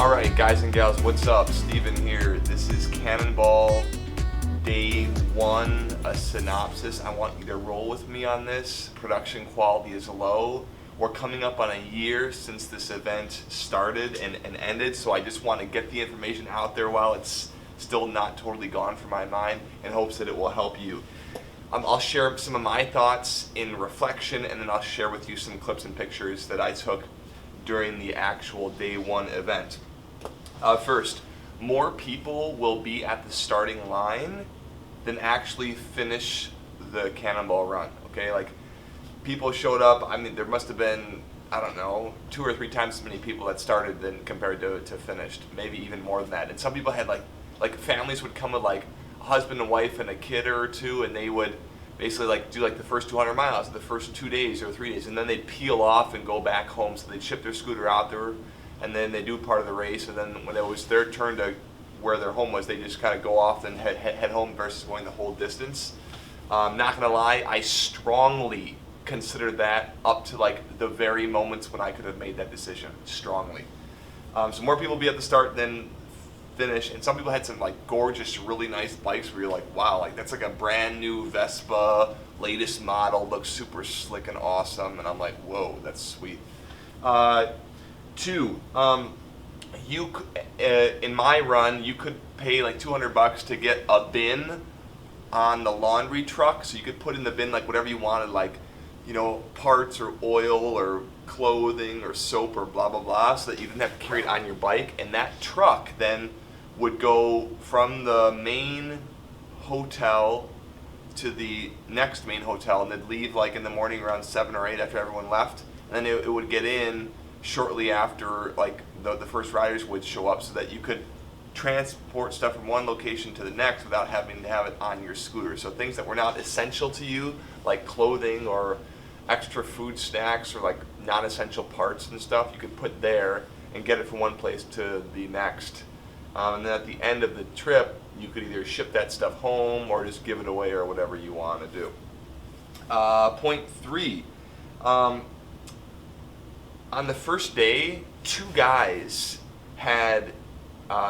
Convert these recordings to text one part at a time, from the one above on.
Alright guys and gals, what's up? Steven here. This is Cannonball Day 1, a synopsis. I want you to roll with me on this. Production quality is low. We're coming up on a year since this event started and ended, so I just want to get the information out there while it's still not totally gone from my mind in hopes that it will help you. I'll share some of my thoughts in reflection, and then I'll share with you some clips and pictures that I took during the actual Day 1 event. First, more people will be at the starting line than actually finish the Cannonball Run, okay? Like, people showed up, I mean, there must have been, I don't know, 2 or 3 times as many people that started than compared to finished, maybe even more than that. And some people had like families would come with like a husband and wife and a kid or two, and they would basically like do like the first 200 miles, the first 2 days or 3 days, and then they'd peel off and go back home. So they'd ship their scooter out there, and then they do part of the race, and then when it was their turn to where their home was, they just kind of go off and head home versus going the whole distance. Not gonna lie, I strongly considered that up to like the very moments when I could have made that decision, strongly. So more people be at the start than finish, and some people had some like gorgeous, really nice bikes where you're like, wow, like that's like a brand new Vespa, latest model, looks super slick and awesome, and I'm like, whoa, that's sweet. Two, in my run, you could pay like $200 to get a bin on the laundry truck, so you could put in the bin like whatever you wanted, like, you know, parts or oil or clothing or soap or blah blah blah, so that you didn't have to carry it on your bike. And that truck then would go from the main hotel to the next main hotel, and they'd leave like in the morning around 7 or 8 after everyone left, and then it would get in shortly after like the first riders would show up, so that you could transport stuff from one location to the next without having to have it on your scooter. So things that were not essential to you, like clothing or extra food snacks or like non-essential parts and stuff, you could put there and get it from one place to the next. And then at the end of the trip, you could either ship that stuff home or just give it away or whatever you want to do. Point 3. On the first day, 2 guys had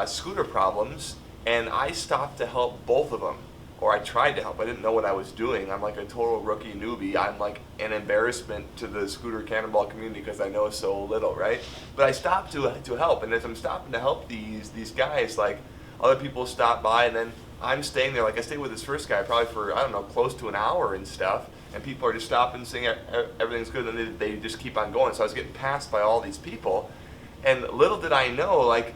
scooter problems, and I stopped to help both of them, or I tried to help. I didn't know what I was doing. I'm like a total rookie newbie. I'm like an embarrassment to the scooter cannonball community because I know so little, right? But I stopped to help, and as I'm stopping to help these guys, like other people stop by, and then I'm staying there. Like I stayed with this first guy probably for, I don't know, close to an hour and stuff, and people are just stopping, saying everything's good, and then they just keep on going. So I was getting passed by all these people, and little did I know, like,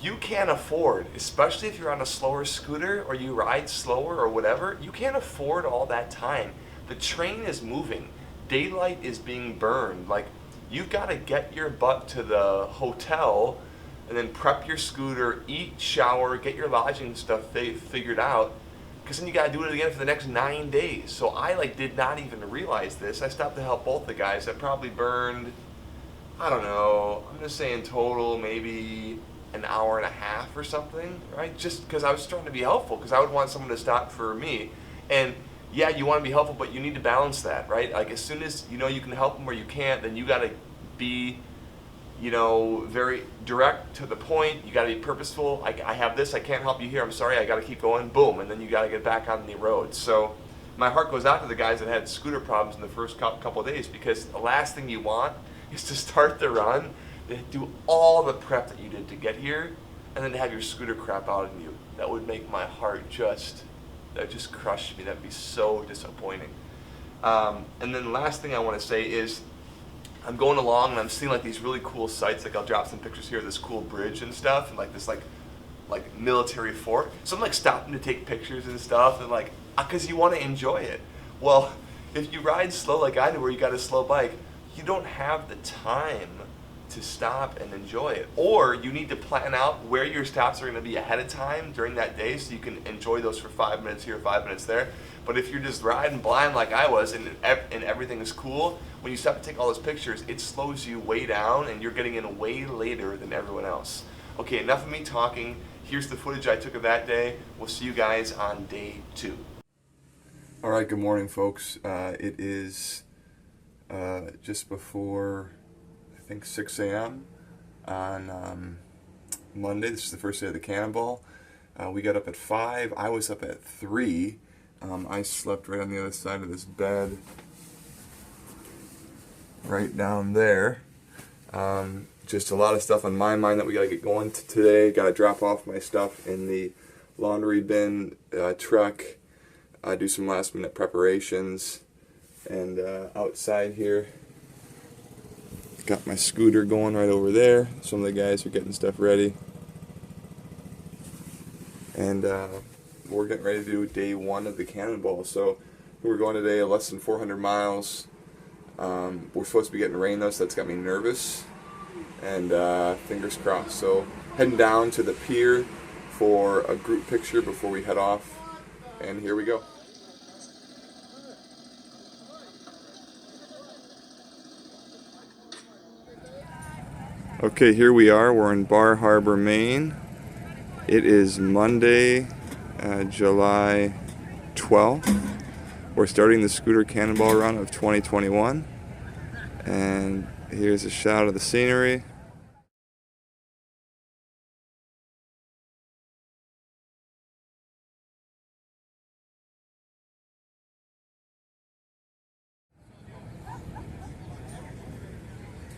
you can't afford, especially if you're on a slower scooter or you ride slower or whatever, you can't afford all that time. The train is moving. Daylight is being burned. Like, you've got to get your butt to the hotel and then prep your scooter, eat, shower, get your lodging stuff figured out, because then you got to do it again for the next 9 days. So I like did not even realize this. I stopped to help both the guys. That probably burned, I don't know, I'm just saying total maybe an hour and a half or something, right? Just because I was trying to be helpful, because I would want someone to stop for me. And yeah, you want to be helpful, but you need to balance that, right? Like, as soon as you know you can help them or you can't, then you got to be, you know, very direct to the point. You got to be purposeful. I have this, I can't help you here, I'm sorry, I got to keep going, boom, and then you got to get back on the road. So my heart goes out to the guys that had scooter problems in the first couple of days, because the last thing you want is to start the run, to do all the prep that you did to get here, and then to have your scooter crap out on you. That would make my heart just crush me. That'd be so disappointing. And then the last thing I want to say is, I'm going along and I'm seeing like these really cool sights. Like, I'll drop some pictures here of this cool bridge and stuff, and like this like military fort. So I'm like stopping to take pictures and stuff, and like, because you want to enjoy it. Well, if you ride slow like I do, where you got a slow bike, you don't have the time to stop and enjoy it. Or you need to plan out where your stops are going to be ahead of time during that day, so you can enjoy those for 5 minutes here, 5 minutes there. But if you're just riding blind like I was, and everything is cool, when you stop to take all those pictures, it slows you way down, and you're getting in way later than everyone else. Okay, enough of me talking. Here's the footage I took of that day. We'll see you guys on day 2. All right, good morning, folks. It is just before, I think, 6 a.m. on Monday. This is the first day of the Cannonball. We got up at 5. I was up at 3. I slept right on the other side of this bed, right down there. Just a lot of stuff on my mind that we got to get going today. Got to drop off my stuff in the laundry bin truck. Do some last minute preparations. And outside here, got my scooter going right over there. Some of the guys are getting stuff ready. And we're getting ready to do day 1 of the Cannonball. So we're going today less than 400 miles. We're supposed to be getting rain though, so that's got me nervous. And fingers crossed. So heading down to the pier for a group picture before we head off. And here we go. Okay, here we are. We're in Bar Harbor, Maine. It is Monday, July 12th. We're starting the Scooter Cannonball Run of 2021. And here's a shot of the scenery.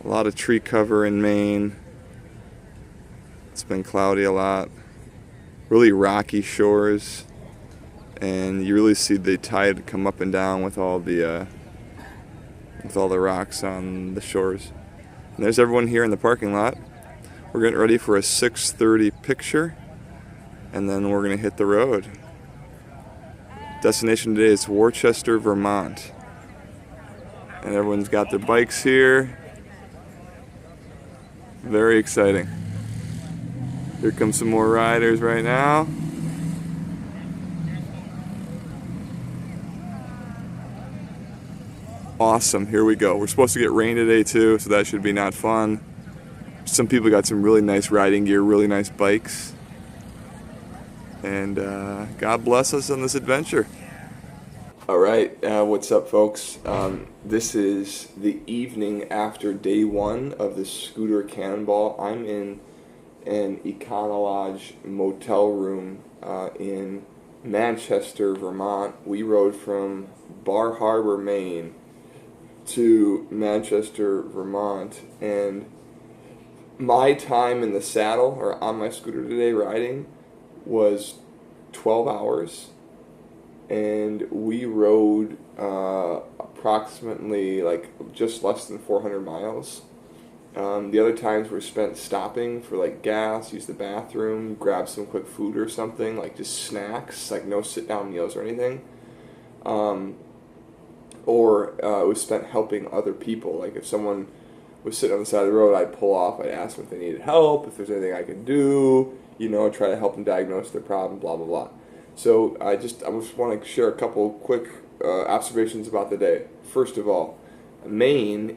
A lot of tree cover in Maine. It's been cloudy a lot. Really rocky shores. And you really see the tide come up and down with all the rocks on the shores. And there's everyone here in the parking lot. We're getting ready for a 6:30 picture, and then we're gonna hit the road. Destination today is Worcester, Vermont. And everyone's got their bikes here. Very exciting. Here come some more riders right now. Awesome, here we go. We're supposed to get rain today too, so that should be not fun. Some people got some really nice riding gear, really nice bikes. And God bless us on this adventure. All right, what's up, folks? This is the evening after day 1 of the Scooter Cannonball. I'm in an Econolodge motel room in Manchester, Vermont. We rode from Bar Harbor, Maine to Manchester, Vermont, and my time in the saddle or on my scooter today riding was 12 hours, and we rode approximately like just less than 400 miles. The other times were spent stopping for like gas, use the bathroom, grab some quick food or something, like just snacks, like no sit down meals or anything. Or it was spent helping other people. Like if someone was sitting on the side of the road, I'd pull off, I'd ask them if they needed help, if there's anything I could do, try to help them diagnose their problem, blah, blah, blah. So I just want to share a couple quick observations about the day. First of all, Maine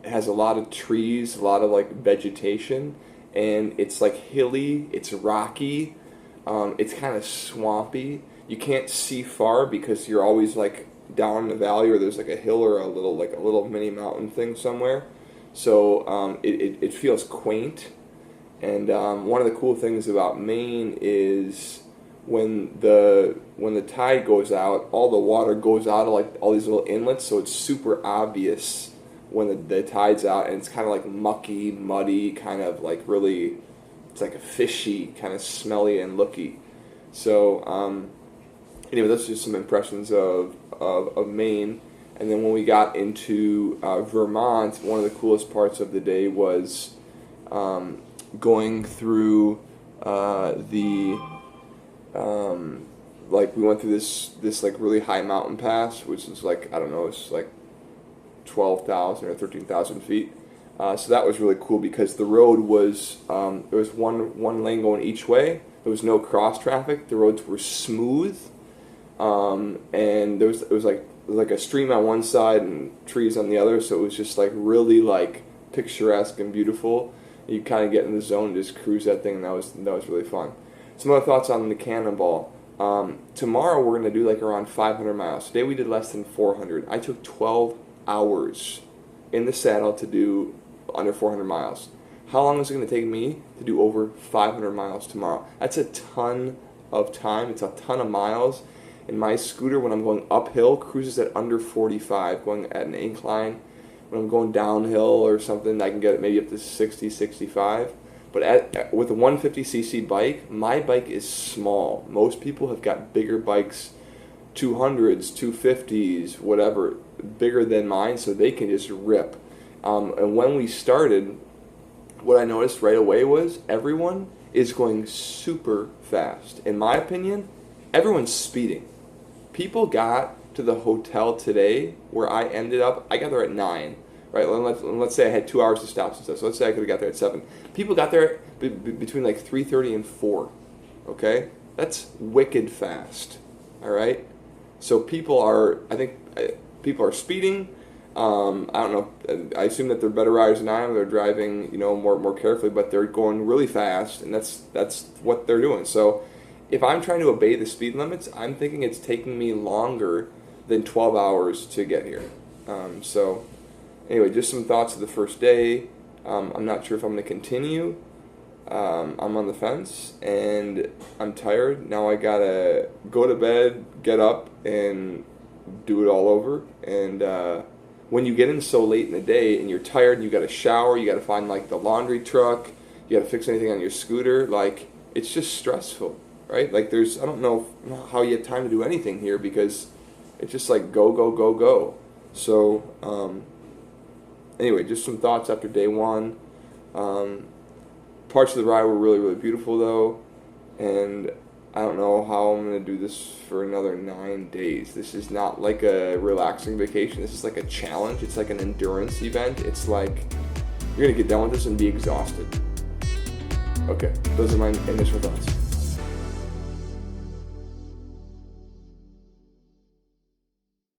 has a lot of trees, a lot of like vegetation, and it's like hilly, it's rocky, it's kind of swampy. You can't see far because you're always like down in the valley, or there's like a hill or a little mini mountain thing somewhere. So it feels quaint. And one of the cool things about Maine is when the tide goes out, all the water goes out of like all these little inlets, so it's super obvious when the tide's out, and it's kind of like mucky, muddy, kind of like really, it's like a fishy, kind of smelly and looky. So anyway, those are just some impressions of Maine. And then when we got into Vermont, one of the coolest parts of the day was going through we went through this like really high mountain pass, which is like, I don't know, it's like 12,000 or 13,000 feet. So that was really cool because the road was, there was one lane going each way. There was no cross traffic. The roads were smooth. And it was like a stream on one side and trees on the other, so it was just like really like picturesque and beautiful. You kind of get in the zone and just cruise that thing, and that was really fun. Some other thoughts on the Cannonball. Tomorrow we're going to do like around 500 miles. Today we did less than 400. I took 12 hours in the saddle to do under 400 miles. How long is it going to take me to do over 500 miles tomorrow? That's a ton of time. It's a ton of miles. And my scooter, when I'm going uphill, cruises at under 45, going at an incline. When I'm going downhill or something, I can get it maybe up to 60, 65. But with a 150cc bike, my bike is small. Most people have got bigger bikes, 200s, 250s, whatever, bigger than mine, so they can just rip. And when we started, what I noticed right away was everyone is going super fast. In my opinion, everyone's speeding. People got to the hotel today where I ended up, I got there at 9, right? Let's say I had 2 hours to stop and stuff, so let's say I could have got there at 7. People got there between like 3:30 and 4, okay? That's wicked fast, all right? So people are, I think, people are speeding. I don't know. I assume that they're better riders than I am. They're driving, more carefully, but they're going really fast, and that's what they're doing. So if I'm trying to obey the speed limits, I'm thinking it's taking me longer than 12 hours to get here. So anyway, just some thoughts of the first day. I'm not sure if I'm going to continue. I'm on the fence, and I'm tired. Now I gotta go to bed, get up, and do it all over. And when you get in so late in the day and you're tired and you gotta shower, you gotta find like the laundry truck, you gotta fix anything on your scooter, like it's just stressful, right? Like I don't know how you have time to do anything here because it's just like go, go, go, go. So anyway, just some thoughts after day one. Parts of the ride were really, really beautiful though, and I don't know how I'm going to do this for another 9 days. This is not like a relaxing vacation. This is like a challenge. It's like an endurance event. It's like you're going to get done with this and be exhausted. Okay, those are my initial thoughts.